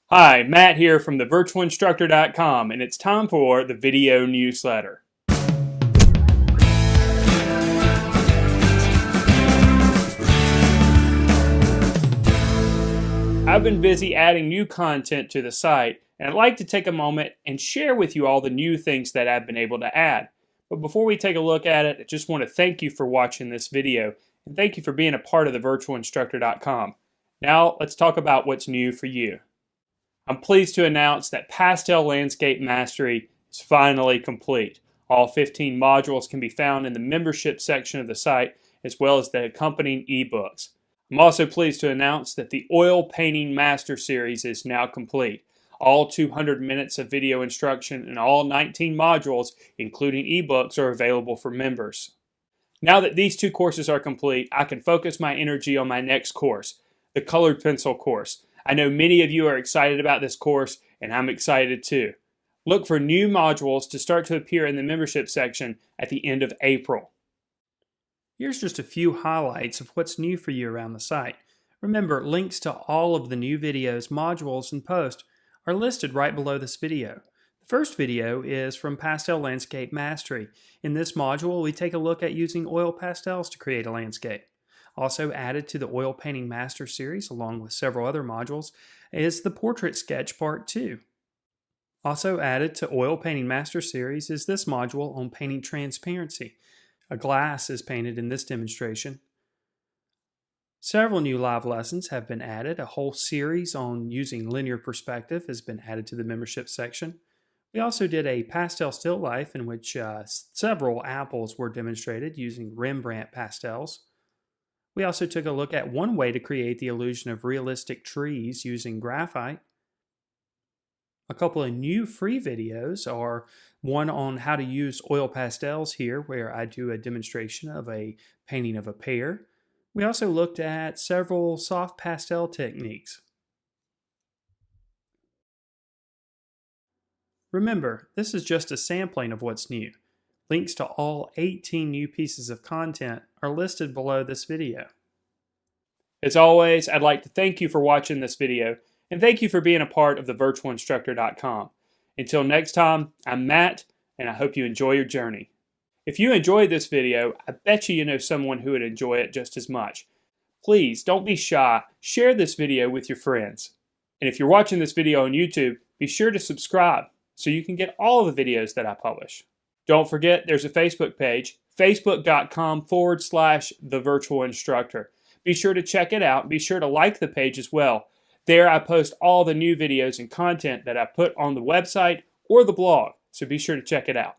Hi, Matt here from thevirtualinstructor.com, and it's time for the video newsletter. I've been busy adding new content to the site, and I'd like to take a moment and share with you all the new things that I've been able to add. But before we take a look at it, I just want to thank you for watching this video, and thank you for being a part of thevirtualinstructor.com. Now, let's talk about what's new for you. I'm pleased to announce that Pastel Landscape Mastery is finally complete. All 15 modules can be found in the membership section of the site, as well as the accompanying ebooks. I'm also pleased to announce that the Oil Painting Master Series is now complete. All 200 minutes of video instruction and all 19 modules, including ebooks, are available for members. Now that these two courses are complete, I can focus my energy on my next course, the Colored Pencil course. I know many of you are excited about this course, and I'm excited too. Look for new modules to start to appear in the membership section at the end of April. Here's just a few highlights of what's new for you around the site. Remember, links to all of the new videos, modules, and posts are listed right below this video. The first video is from Pastel Landscape Mastery. In this module, we take a look at using oil pastels to create a landscape. Also added to the Oil Painting Master Series, along with several other modules, is the Portrait Sketch Part 2. Also added to Oil Painting Master Series is this module on painting transparency. A glass is painted in this demonstration. Several new live lessons have been added. A whole series on using linear perspective has been added to the membership section. We also did a pastel still life in which several apples were demonstrated using Rembrandt pastels. We also took a look at one way to create the illusion of realistic trees using graphite. A couple of new free videos are one on how to use oil pastels here, where I do a demonstration of a painting of a pear. We also looked at several soft pastel techniques. Remember, this is just a sampling of what's new. Links to all 18 new pieces of content are listed below this video. As always, I'd like to thank you for watching this video, and thank you for being a part of thevirtualinstructor.com. Until next time, I'm Matt, and I hope you enjoy your journey. If you enjoyed this video, I bet you know someone who would enjoy it just as much. Please, don't be shy. Share this video with your friends. And if you're watching this video on YouTube, be sure to subscribe so you can get all of the videos that I publish. Don't forget, there's a Facebook page, facebook.com/thevirtualinstructor. Be sure to check it out. Be sure to like the page as well. There I post all the new videos and content that I put on the website or the blog, so be sure to check it out.